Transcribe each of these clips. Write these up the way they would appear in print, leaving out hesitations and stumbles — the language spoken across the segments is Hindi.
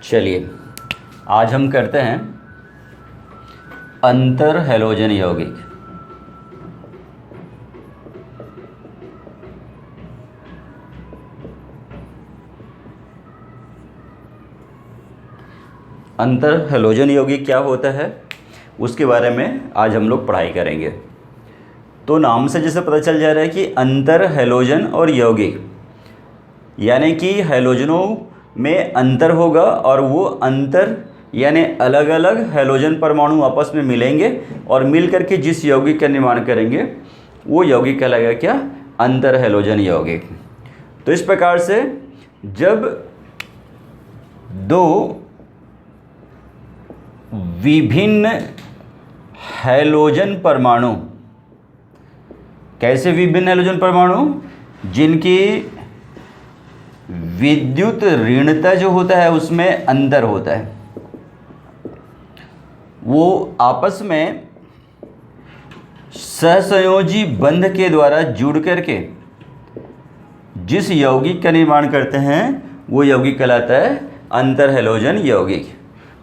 चलिए आज हम करते हैं अंतर हैलोजन यौगिक। अंतर हैलोजन यौगिक क्या होता है उसके बारे में आज हम लोग पढ़ाई करेंगे। तो नाम से जैसे पता चल जा रहा है कि अंतर हैलोजन और यौगिक, यानी कि हैलोजनों में अंतर होगा और वो अंतर यानी अलग अलग हैलोजन परमाणु आपस में मिलेंगे और मिल करके जिस यौगिक का निर्माण करेंगे वो यौगिक कहलाएगा क्या? अंतर हैलोजन यौगिक। तो इस प्रकार से जब दो विभिन्न हैलोजन परमाणु, कैसे विभिन्न हैलोजन परमाणु? जिनकी विद्युत ऋणता जो होता है उसमें अंतर होता है, वो आपस में सहसंयोजी बंध के द्वारा जुड़ करके जिस यौगिक का निर्माण करते हैं वो यौगिक कहलाता है अंतर हैलोजन यौगिक।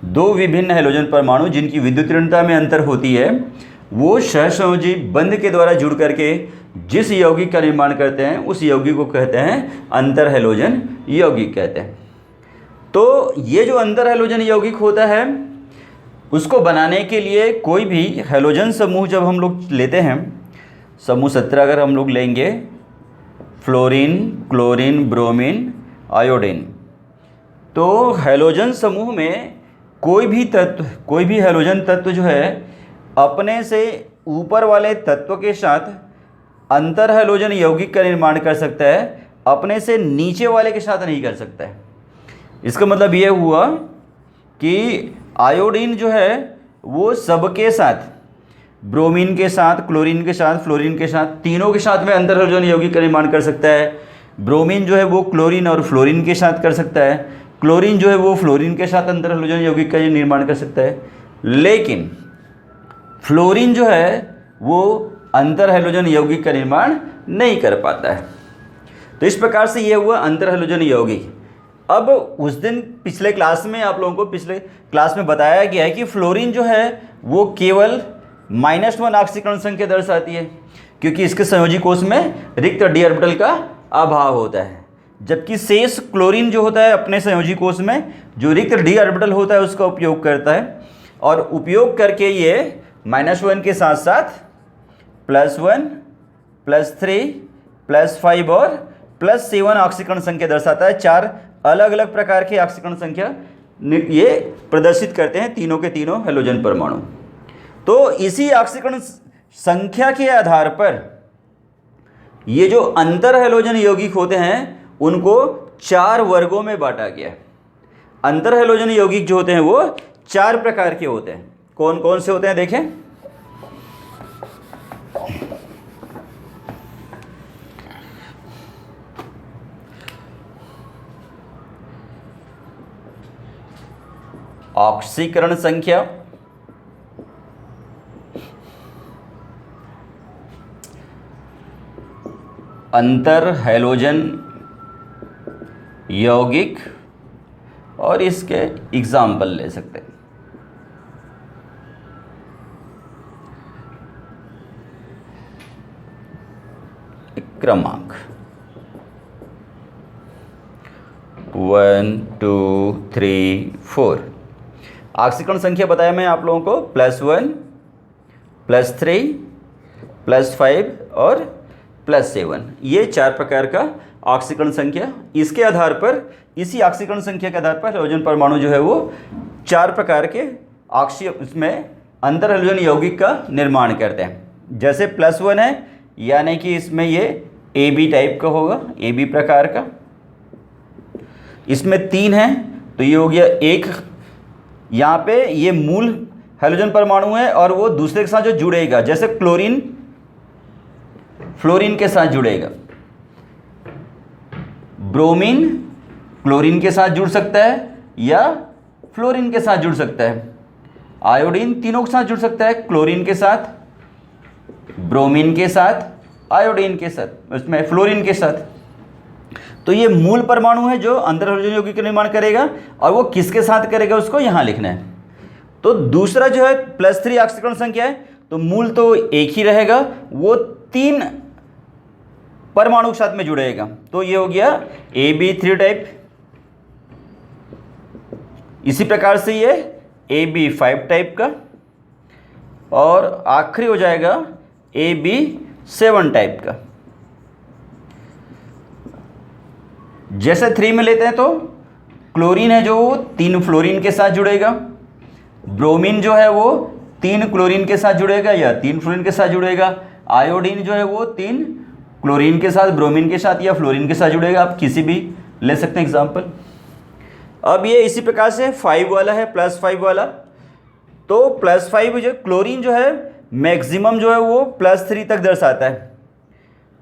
दो विभिन्न हैलोजन परमाणु जिनकी विद्युत ऋणता में अंतर होती है वो सहसंयोजी बंध के द्वारा जुड़ करके जिस यौगिक का निर्माण करते हैं उस यौगिक को कहते हैं अंतर हैलोजन यौगिक कहते हैं। तो ये जो अंतर हैलोजन यौगिक होता है उसको बनाने के लिए कोई भी हैलोजन समूह जब हम लोग लेते हैं, समूह 17 अगर हम लोग लेंगे, फ्लोरीन, क्लोरीन, ब्रोमीन, आयोडीन, तो हैलोजन समूह में कोई भी हैलोजन तत्व जो है अपने से ऊपर वाले तत्व के साथ अंतर हैलोजन यौगिक का निर्माण कर सकता है, अपने से नीचे वाले के साथ नहीं कर सकता है। इसका मतलब ये हुआ कि आयोडीन जो है वो सबके साथ, ब्रोमीन के साथ, क्लोरीन के साथ, फ्लोरीन के साथ, तीनों के साथ में अंतर हैलोजन यौगिक का निर्माण कर सकता है। ब्रोमीन जो है वो क्लोरीन और फ्लोरीन के साथ कर सकता है, क्लोरीन जो है वो फ्लोरीन के साथ अंतर हैलोजन यौगिक का निर्माण कर सकता है। लेकिन फ्लोरीन जो है वो अंतर हैलोजन यौगिक का निर्माण नहीं कर पाता है। तो इस प्रकार से ये हुआ अंतर हैलोजन यौगिक। अब उस दिन पिछले क्लास में आप लोगों को पिछले क्लास में बताया गया है कि फ्लोरीन जो है वो केवल -1 ऑक्सीकरण संख्या दर्शाती है, क्योंकि इसके संयोजी कोष में रिक्त डी ऑर्बिटल का अभाव होता है, जबकि शेष क्लोरीन जो होता है अपने संयोजी कोष में जो रिक्त डी ऑर्बिटल होता है उसका उपयोग करता है, और उपयोग करके ये -1 के साथ साथ +1, +3, +5 और +7 ऑक्सीकरण संख्या दर्शाता है। 4 अलग अलग प्रकार के ऑक्सीकरण संख्या ये प्रदर्शित करते हैं तीनों के तीनों हैलोजन परमाणु। तो इसी ऑक्सीकरण संख्या के आधार पर ये जो अंतर हैलोजन यौगिक होते हैं उनको 4 वर्गों में बांटा गया है। अंतर हैलोजन यौगिक जो होते हैं वो 4 प्रकार के होते हैं। कौन कौन से होते हैं देखें। ऑक्सीकरण संख्या, अंतर हैलोजन यौगिक, और इसके एग्जाम्पल ले सकते हैं। क्रमांक 1, 2, 3, 4। ऑक्सीकरण संख्या बताया मैं आप लोगों को +1, +3, +5 और +7, ये 4 प्रकार का ऑक्सीकरण संख्या। इसके आधार पर, इसी ऑक्सीकरण संख्या के आधार पर हैलोजन परमाणु जो है वो 4 प्रकार के इसमें अंतर हैलोजन यौगिक का निर्माण करते हैं। जैसे +1 है यानी कि इसमें ये AB टाइप का होगा, AB प्रकार का। इसमें 3 है तो ये हो गया 1, यहाँ पे ये मूल हैलोजन परमाणु है और वो दूसरे के साथ जो जुड़ेगा, जैसे क्लोरीन फ्लोरीन के साथ जुड़ेगा, ब्रोमीन क्लोरीन के साथ जुड़ सकता है या फ्लोरीन के साथ जुड़ सकता है, आयोडीन तीनों के साथ जुड़ सकता है, क्लोरीन के साथ, ब्रोमीन के साथ, आयोडीन के साथ, उसमें फ्लोरीन के साथ। तो ये मूल परमाणु है जो अंतर हैलोजन यौगिक का निर्माण करेगा, और वो किसके साथ करेगा उसको यहाँ लिखना है। तो दूसरा जो है +3 ऑक्सीकरण संख्या है, तो मूल तो एक ही रहेगा, वो 3 परमाणु के साथ में जुड़ेगा। तो ये हो गया AB3 टाइप। इसी प्रकार से ये AB5 टाइप का, और आखिरी हो जाएगा AB7 टाइप का। जैसे 3 में लेते हैं तो क्लोरीन है जो 3 फ्लोरीन के साथ जुड़ेगा, ब्रोमीन जो है वो 3 क्लोरीन के साथ जुड़ेगा या 3 फ्लोरीन के साथ जुड़ेगा, आयोडीन जो है वो 3 क्लोरीन के साथ, ब्रोमीन के साथ या फ्लोरीन के साथ जुड़ेगा। आप किसी भी ले सकते हैं एग्जाम्पल। अब ये इसी प्रकार से 5 वाला है, +5 वाला। तो +5 जो क्लोरीन जो है मैक्सिमम जो है वो +3 तक दर्शाता है,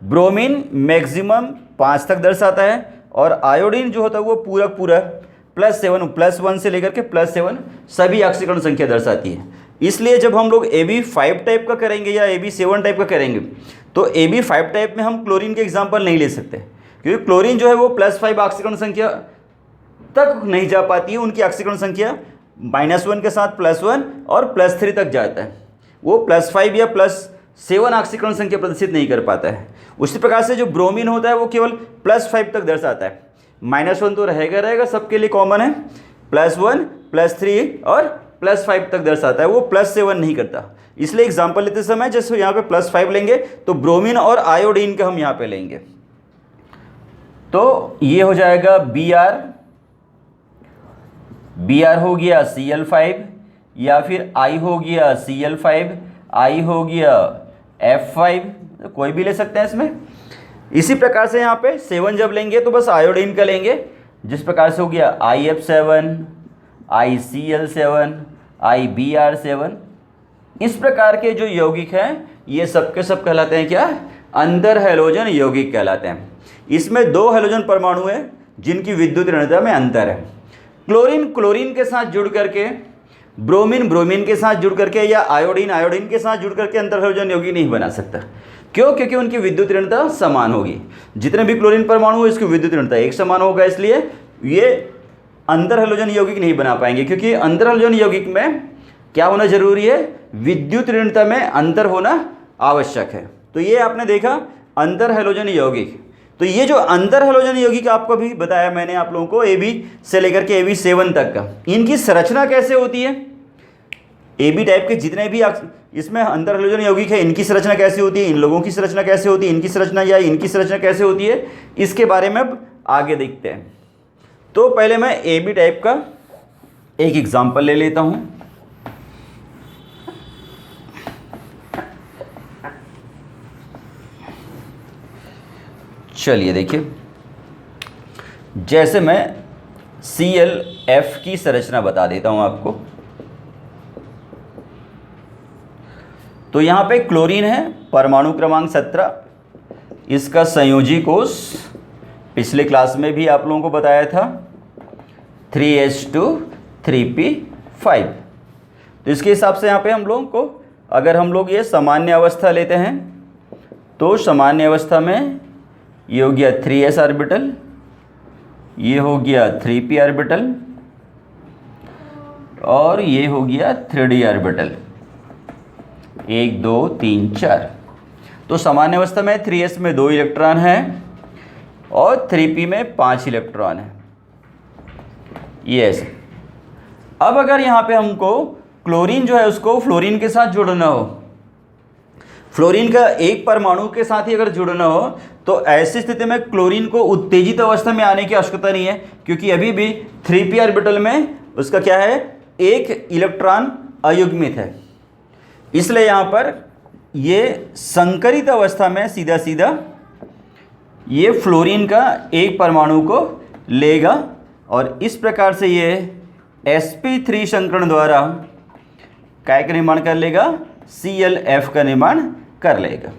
ब्रोमीन मैक्सिमम 5 तक दर्शाता है, और आयोडीन जो होता है वो पूरा +7, +1 से लेकर के +7 सभी ऑक्सीकरण संख्या दर्शाती है। इसलिए जब हम लोग AB5 टाइप का करेंगे या AB7 टाइप का करेंगे, तो AB5 टाइप में हम क्लोरीन के एग्जाम्पल नहीं ले सकते, क्योंकि क्लोरीन जो है वो +5 ऑक्सीकरण संख्या तक नहीं जा पाती है। उनकी ऑक्सीकरण संख्या -1 के साथ +1 और +3 तक जाता है, वो +5 या +7 ऑक्सीकरण संख्या प्रदर्शित नहीं कर पाता है। उसी प्रकार से जो ब्रोमीन होता है वो केवल +5 तक दर्शाता है, -1 तो रहेगा, सबके लिए कॉमन है, +1, +3 और +5 तक दर्शाता है, वो +7 नहीं करता। इसलिए एग्जाम्पल लेते समय जैसे यहाँ पे +5 लेंगे तो ब्रोमीन और आयोडीन का हम यहाँ पे लेंगे। तो ये हो जाएगा Br हो गया Cl5, या फिर I हो गया Cl5, I हो गया F5, तो कोई भी ले सकते हैं इसमें। इसी प्रकार से यहाँ पे 7 जब लेंगे तो बस आयोडीन का लेंगे, जिस प्रकार से हो गया IF7, ICl7, IBr7। इस प्रकार के जो यौगिक हैं ये सब के सब कहलाते हैं क्या? अंतर हैलोजन यौगिक कहलाते हैं। इसमें 2 हैलोजन परमाणु हैं जिनकी विद्युत ऋणता में अंतर है। क्लोरीन क्लोरीन के साथ जुड़ करके, ब्रोमीन ब्रोमीन के साथ जुड़ करके, या आयोडीन आयोडीन के साथ जुड़ करके अंतर हैलोजन यौगिक नहीं बना सकता। क्यों? क्योंकि उनकी विद्युत ऋणता समान होगी। जितने भी क्लोरीन परमाणु है इसकी विद्युत ऋणता एक समान होगा, इसलिए ये अंतर हैलोजन यौगिक नहीं बना पाएंगे। क्योंकि अंतर हैलोजन यौगिक में क्या होना जरूरी है? विद्युत ऋणता में अंतर होना आवश्यक है। तो ये आपने देखा अंतर हैलोजन यौगिक। तो ये जो अंतर हैलोजन यौगिक आपको भी बताया मैंने आप लोगों को, AB से लेकर के AB7 तक का, इनकी संरचना कैसे होती है? AB टाइप के जितने भी इसमें अंतर हैलोजन यौगिक है इनकी संरचना कैसे होती है, इन लोगों की संरचना कैसे होती है, इनकी संरचना या इनकी संरचना कैसे होती है, इसके बारे में अब आगे देखते हैं। तो पहले मैं AB टाइप का एक एग्जाम्पल ले लेता हूँ। चलिए देखिए, जैसे मैं ClF की संरचना बता देता हूं आपको। तो यहां पे क्लोरीन है, परमाणु क्रमांक 17, इसका संयोजी कोष पिछले क्लास में भी आप लोगों को बताया था, 3H2 3P5। तो इसके हिसाब से यहाँ पे हम लोगों को, अगर हम लोग ये सामान्य अवस्था लेते हैं तो सामान्य अवस्था में ये हो गया 3s ऑर्बिटल, ये हो गया 3p ऑर्बिटल, और ये हो गया 3d ऑर्बिटल, 1 2 3 4। तो सामान्य अवस्था में 3s में 2 इलेक्ट्रॉन है और 3p में 5 इलेक्ट्रॉन है। यस, अब अगर यहाँ पे हमको क्लोरीन जो है उसको फ्लोरीन के साथ जोड़ना हो, फ्लोरीन का एक परमाणु के साथ ही अगर जुड़ना हो, तो ऐसी स्थिति में क्लोरीन को उत्तेजित अवस्था में आने की आवश्यकता नहीं है, क्योंकि अभी भी 3p ऑर्बिटल में उसका क्या है? एक इलेक्ट्रॉन अयुग्मित है। इसलिए यहाँ पर ये संकरित अवस्था में सीधा सीधा ये फ्लोरीन का एक परमाणु को लेगा और इस प्रकार से ये sp3 संकरण द्वारा काय का निर्माण कर लेगा? ClF का निर्माण कर लेगा।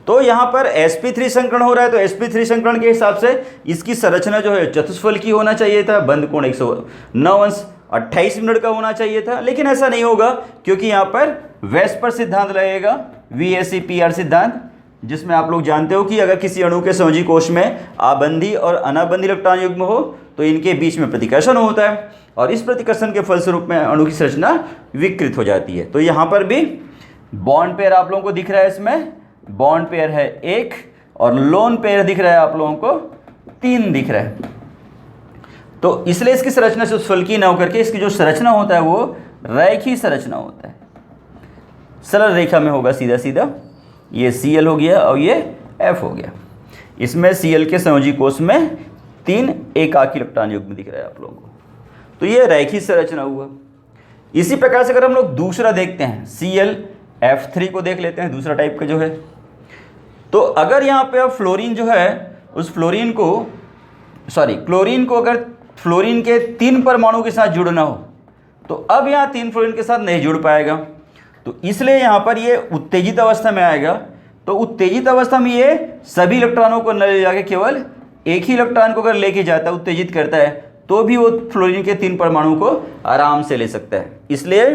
तो यहाँ पर sp3 संकरण हो रहा है, तो sp3 संकरण के हिसाब से इसकी संरचना जो है चतुष्फल की होना चाहिए था, बंद कोण 109°28 मिनट का होना चाहिए था, लेकिन ऐसा नहीं होगा क्योंकि यहाँ पर वेस्पर सिद्धांत लगेगा, VAC PR सिद्धांत। जिसमें आप लोग जानते हो कि अगर किसी अणु के संयोजी कोश में आबंधी और अनाबंधी इलेक्ट्रॉन युग्म हो तो इनके बीच में प्रतिकर्षण होता है और इस प्रतिकर्षण के फलस्वरूप में अणु की संरचना विकृत हो जाती है। तो यहाँ पर भी बॉन्ड पेयर आप लोगों को दिख रहा है, इसमें बॉन्ड पेयर है 1 और लोन पेयर दिख रहा है आप लोगों को 3 दिख रहा है। तो इसलिए इसकी संरचना से फलकी न होकर के इसकी जो संरचना होता है वो रैखिक संरचना होता है, सरल रेखा में होगा सीधा सीधा। ये Cl हो गया और ये F हो गया। इसमें Cl के संयोजी कोश में 3 एकाकी इलेक्ट्रॉन युग्म दिख रहा है आप लोगों को। तो ये रैखिक संरचना हुआ। इसी प्रकार से अगर हम लोग दूसरा देखते हैं ClF3 को देख लेते हैं, दूसरा टाइप का जो है। तो अगर यहाँ पे अब फ्लोरीन जो है उस क्लोरीन को अगर फ्लोरीन के 3 परमाणु के साथ जुड़ना हो तो अब यहाँ 3 फ्लोरीन के साथ नहीं जुड़ पाएगा। तो इसलिए यहाँ पर ये उत्तेजित अवस्था में आएगा। तो उत्तेजित अवस्था में ये सभी इलेक्ट्रॉनों को न ले जाके केवल एक ही इलेक्ट्रॉन को अगर लेके जाता है, उत्तेजित करता है, तो भी वो फ्लोरीन के 3 परमाणु को आराम से ले सकता है। इसलिए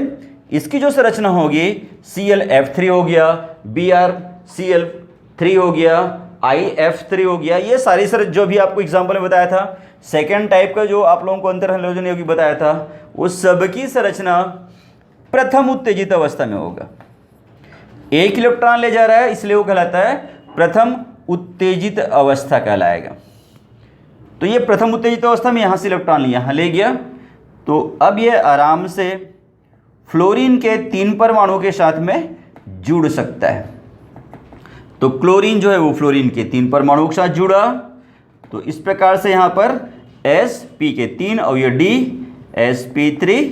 इसकी जो संरचना होगी ClF3 हो गया, BrCl3 हो गया, IF3 हो गया, ये सारी जो भी आपको एग्जाम्पल में बताया था, सेकेंड टाइप का जो आप लोगों को अंतर हैलोजन यौगिक बताया था, वो सबकी संरचना प्रथम उत्तेजित अवस्था में होगा। एक इलेक्ट्रॉन ले जा रहा है इसलिए वो कहलाता है प्रथम उत्तेजित अवस्था कहलाएगा। तो ये प्रथम उत्तेजित अवस्था में यहाँ से इलेक्ट्रॉन यहाँ ले गया, तो अब ये आराम से फ्लोरीन के 3 परमाणु के साथ में जुड़ सकता है। तो क्लोरीन जो है वो फ्लोरीन के 3 परमाणु के साथ जुड़ा। तो इस प्रकार से यहाँ पर sp के 3 और ये D sp3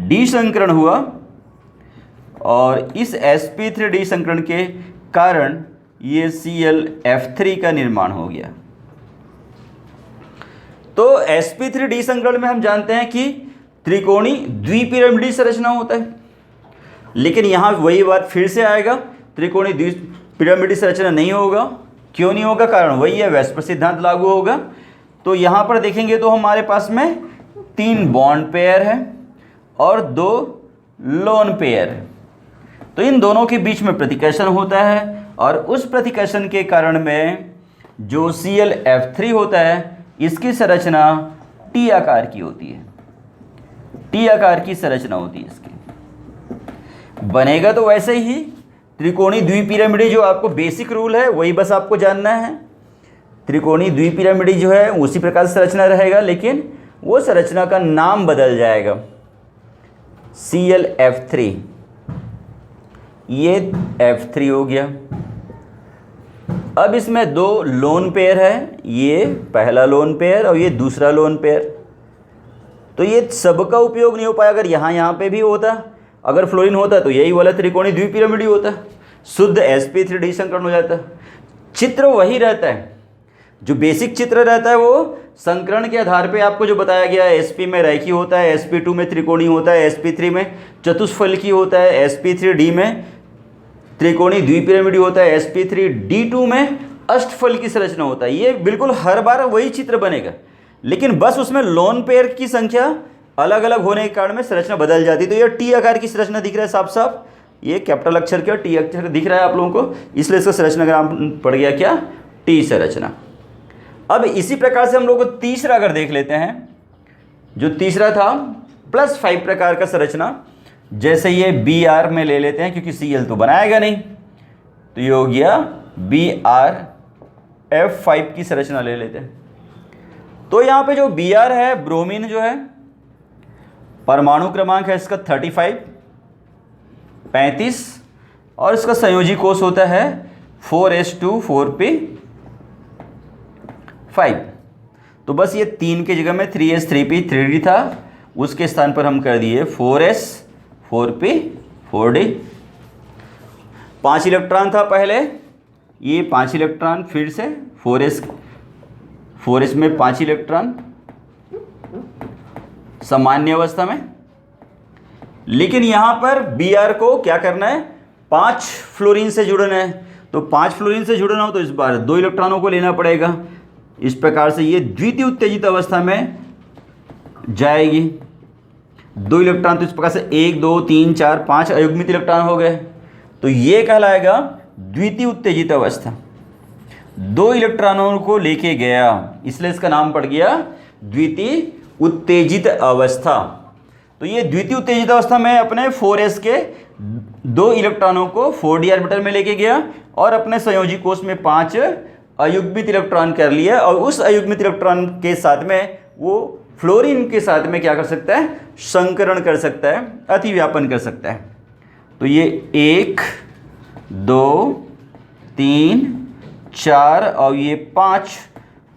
D संकरण हुआ और इस sp3 D संकरण के कारण ये ClF3 का निर्माण हो गया। तो sp3 D संकरण में हम जानते हैं कि त्रिकोणी द्विपिरामिडीय संरचना होता है, लेकिन यहाँ वही बात फिर से आएगा, त्रिकोणी द्विपिरामिडीय संरचना नहीं होगा। क्यों नहीं होगा? कारण वही है, वेस्पर सिद्धांत लागू होगा। तो यहाँ पर देखेंगे तो हमारे पास में 3 बॉन्ड पेयर है और 2 लोन पेयर है। तो इन दोनों के बीच में प्रतिकर्षण होता है और उस प्रतिकर्षण के कारण में जो ClF3 होता है इसकी संरचना T आकार की होती है। T आकार की संरचना होती है इसकी। बनेगा तो वैसे ही त्रिकोणी द्विपिरामिडीय, जो आपको बेसिक रूल है वही बस आपको जानना है। त्रिकोणी द्विपिरामिडीय जो है उसी प्रकार से संरचना रहेगा, लेकिन वो संरचना का नाम बदल जाएगा। ClF3, ये F3 हो गया। अब इसमें 2 लोन पेयर है, ये पहला लोन पेयर और ये दूसरा लोन पेयर। तो ये सबका उपयोग नहीं हो पाया। अगर यहाँ पे भी होता, अगर फ्लोरीन होता तो यही वाला त्रिकोणी द्विपिरामिडीय होता, शुद्ध sp3 संकरण हो जाता। चित्र वही रहता है, जो बेसिक चित्र रहता है वो संकरण के आधार पे आपको जो बताया गया है। sp में रैखिक होता है, sp2 में त्रिकोणी होता है, sp3 में चतुष्फलकी होता है, sp3d में त्रिकोणी द्विपिरामिडीय होता है, sp3d2 में अष्टफल की संरचना होता है। ये बिल्कुल हर बार वही चित्र बनेगा, लेकिन बस उसमें लोन पेयर की संख्या अलग अलग होने के कारण में संरचना बदल जाती है। तो ये T आकार की संरचना दिख रहा है साफ साफ, ये कैपिटल अक्षर क्या T अक्षर दिख रहा है आप लोगों को, इसलिए इसका संरचना नाम पड़ गया क्या? T संरचना। अब इसी प्रकार से हम लोग को तीसरा अगर देख लेते हैं, जो तीसरा था +5 प्रकार का संरचना, जैसे ये Br में ले लेते हैं क्योंकि Cl तो बनाएगा नहीं, तो ये हो गया BrF5 की संरचना ले लेते हैं। तो यहाँ पे जो Br है, ब्रोमीन जो है, परमाणु क्रमांक है इसका 35 और इसका संयोजी कोष होता है 4s2 4p5। तो बस ये 3 की जगह में 3s 3p 3d था, उसके स्थान पर हम कर दिए 4s 4p 4d। 5 इलेक्ट्रॉन था पहले, ये 5 इलेक्ट्रॉन फिर से 4s में 5 इलेक्ट्रॉन सामान्य अवस्था में। लेकिन यहाँ पर Br को क्या करना है? 5 फ्लोरीन से जुड़ना है। तो 5 फ्लोरीन से जुड़ना हो तो इस बार 2 इलेक्ट्रॉनों को लेना पड़ेगा। इस प्रकार से ये द्वितीय उत्तेजित अवस्था में जाएगी। 2 इलेक्ट्रॉन, तो इस प्रकार से 1 2 3 4 5 अयुग्मित इलेक्ट्रॉन हो गए। तो ये कहलाएगा द्वितीय उत्तेजित अवस्था, 2 इलेक्ट्रॉनों को लेके गया, इसलिए इसका नाम पड़ गया द्वितीय उत्तेजित अवस्था। तो ये द्वितीय उत्तेजित अवस्था में अपने 4s के 2 इलेक्ट्रॉनों को 4d ऑर्बिटल में लेके गया और अपने संयोजी कोष में 5 अयुग्मित इलेक्ट्रॉन कर लिया, और उस अयुग्मित इलेक्ट्रॉन के साथ में वो फ्लोरीन के साथ में क्या कर सकता है, संकरण कर सकता है, अतिव्यापन कर सकता है। तो ये 1 2 3 4 और ये 5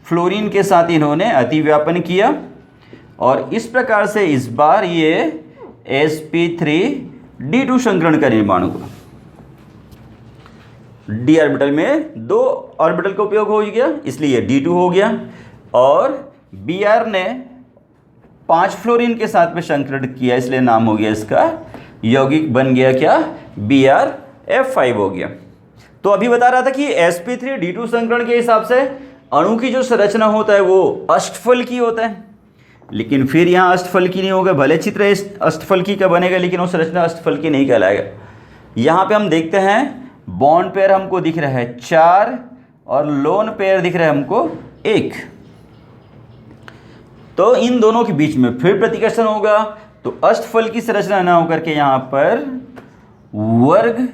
फ्लोरीन के साथ इन्होंने अतिव्यापन किया, और इस प्रकार से इस बार ये sp3d2 संकरण का निर्माण हुआ। d ऑर्बिटल में 2 ऑर्बिटल का उपयोग हो गया, इसलिए d2 हो गया, और Br ने 5 फ्लोरीन के साथ में संकरण किया, इसलिए नाम हो गया इसका यौगिक बन गया क्या, BrF5 हो गया। तो अभी बता रहा था कि sp3d2 संकरण के हिसाब से अणु की जो संरचना होता है वो अष्टफलकी होता है, लेकिन फिर यहाँ अष्टफलकी नहीं होगा, भले चित्र अष्टफलकी का बनेगा लेकिन वो संरचना अष्टफलकी नहीं कहलाएगा। यहाँ पे हम देखते हैं बॉन्ड पेयर हमको दिख रहा है 4 और लोन पेयर दिख रहा है हमको 1, तो इन दोनों के बीच में फिर प्रतिकर्षण होगा, तो अष्टफलकी संरचना ना होकर के यहाँ पर वर्ग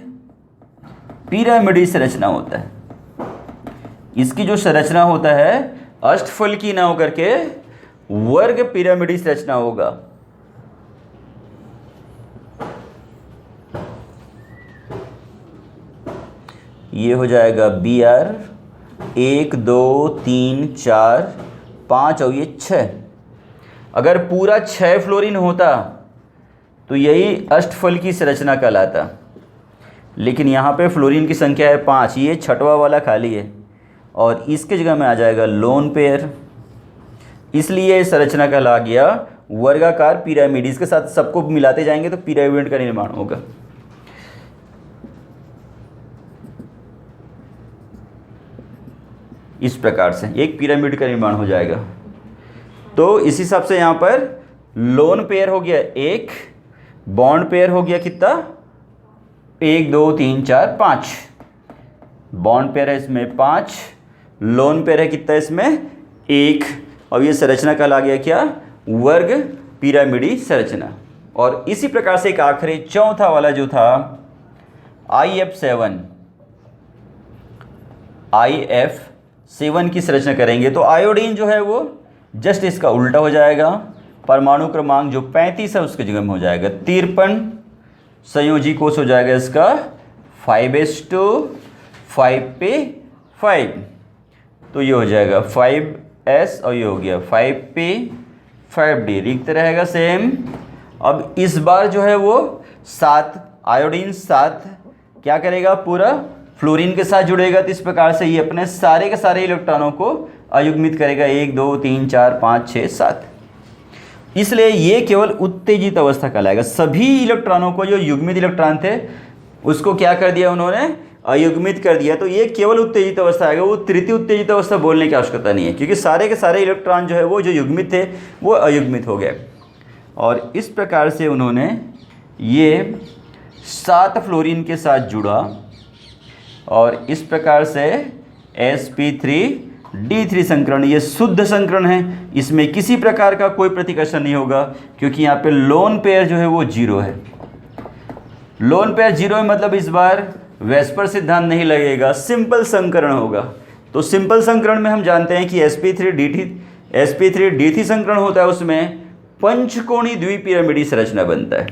पिरामिडी संरचना होता है। इसकी जो संरचना होता है अष्टफलकी ना होकर के वर्ग पिरामिडी संरचना होगा। ये हो जाएगा Br 1 2 3 4 5 और ये 6। अगर पूरा 6 फ्लोरीन होता तो यही अष्टफलकी संरचना कहलाता, लेकिन यहाँ पे फ्लोरीन की संख्या है 5, ये 6वां वाला खाली है, और इसके जगह में आ जाएगा लोन पेयर, इसलिए संरचना कहला गया वर्गाकार पिरामिड। इसके साथ सबको मिलाते जाएंगे तो पिरामिड का निर्माण होगा। इस प्रकार से एक पिरामिड का निर्माण हो जाएगा। तो इस हिसाब से यहाँ पर लोन पेयर हो गया 1, बॉन्ड पेयर हो गया कितना, 1 2 3 4 5, बॉन्ड पेयर है इसमें 5, लोन पेयर है कितना इसमें 1, और ये संरचना कहला गया क्या, वर्ग पिरामिडी संरचना। और इसी प्रकार से एक आखिरी चौथा वाला जो था IF7 की संरचना करेंगे, तो आयोडीन जो है वो जस्ट इसका उल्टा हो जाएगा, परमाणु क्रमांक जो 35 है उसके जगह में हो जाएगा 53, संयोजी कोष हो जाएगा इसका 5s2 5p5, तो ये हो जाएगा 5s और ये हो गया 5p 5d, लिखते रहेगा सेम। अब इस बार जो है वो 7 आयोडीन 7 क्या करेगा, पूरा फ्लोरीन के साथ जुड़ेगा, तो इस प्रकार से ये अपने सारे के सारे इलेक्ट्रॉनों को अयुग्मित करेगा 1 2 3 4 5 6 7, इसलिए ये केवल उत्तेजित अवस्था कहलाएगा। सभी इलेक्ट्रॉनों को जो युग्मित इलेक्ट्रॉन थे उसको क्या कर दिया उन्होंने, अयुग्मित कर दिया, तो ये केवल उत्तेजित अवस्था आएगा। वो तृतीय उत्तेजित अवस्था बोलने की आवश्यकता नहीं है, क्योंकि सारे के सारे इलेक्ट्रॉन जो है वो जो युग्मित थे वो अयुग्मित हो गए। और इस प्रकार से उन्होंने ये 7 फ्लोरीन के साथ जुड़ा, और इस प्रकार से sp3d3 संकरण ये शुद्ध संकरण है, इसमें किसी प्रकार का कोई प्रतिकर्षण नहीं होगा, क्योंकि यहाँ पे लोन पेयर जो है वो 0 है। लोन पेयर 0 है मतलब इस बार वेस्पर सिद्धांत नहीं लगेगा, सिंपल संकरण होगा। तो सिंपल संकरण में हम जानते हैं कि sp3d3 संकरण होता है, उसमें पंचकोणीय द्विपिरामिडी संरचना बनता है।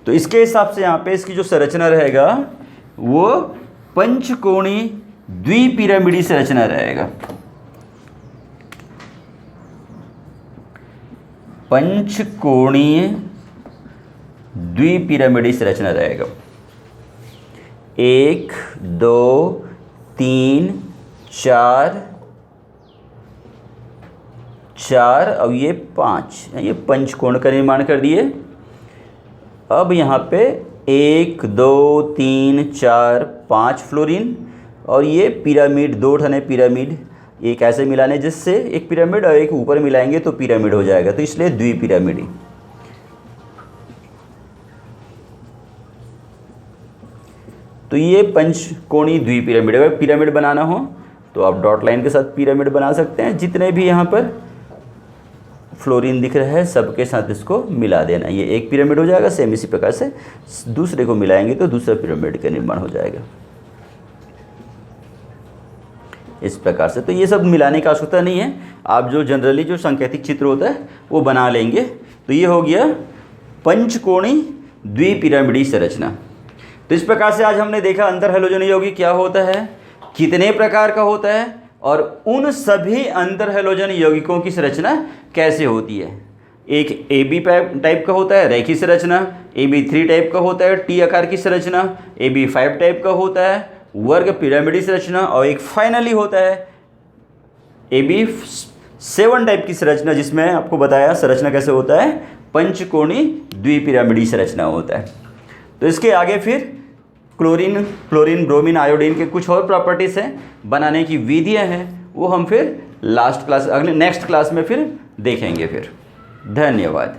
तो इसके हिसाब से यहाँ पे इसकी जो संरचना रहेगा वो पंचकोणीय द्विपिरामिडी संरचना रहेगा। पंचकोणीय द्विपिरामिडी संरचना रहेगा। 1 2 3 4 4 और ये 5, ये पंचकोण का निर्माण कर दिए। अब यहाँ पे 1 2 3 4 5 फ्लोरीन, और ये पिरामिड 2 ठने पिरामिड एक ऐसे मिलाने जिससे एक पिरामिड और एक ऊपर मिलाएंगे तो पिरामिड हो जाएगा, तो इसलिए द्विपिरामिडी। तो तो ये पंचकोणीय द्विपिरामिड, अगर पिरामिड बनाना हो तो आप डॉट लाइन के साथ पिरामिड बना सकते हैं। जितने भी यहाँ पर फ्लोरीन दिख रहा है सबके साथ इसको मिला देना, ये एक पिरामिड हो जाएगा। सेम इसी प्रकार से दूसरे को मिलाएंगे तो दूसरा पिरामिड का निर्माण हो जाएगा इस प्रकार से। तो ये सब मिलाने की आवश्यकता नहीं है, आप जो जनरली जो सांकेतिक चित्र होता है वो बना लेंगे। तो ये हो गया पंचकोणीय द्विपिरामिडीय संरचना। तो इस प्रकार से आज हमने देखा अंतर हैलोजन यौगिक क्या होता है, कितने प्रकार का होता है, और उन सभी अंतर हैलोजन यौगिकों की संरचना कैसे होती है। एक AB टाइप का होता है रेखीय संरचना, AB3 टाइप का होता है T आकार की संरचना, AB5 टाइप का होता है वर्ग पिरामिडीय संरचना, और एक फाइनली होता है AB7 टाइप की संरचना, जिसमें आपको बताया संरचना कैसे होता है, पंचकोणीय द्विपिरामिडीय संरचना होता है। तो इसके आगे फिर क्लोरीन, फ्लोरीन, ब्रोमीन, आयोडीन के कुछ और प्रॉपर्टीज़ हैं, बनाने की विधियां हैं, वो हम फिर नेक्स्ट क्लास में फिर देखेंगे फिर। धन्यवाद।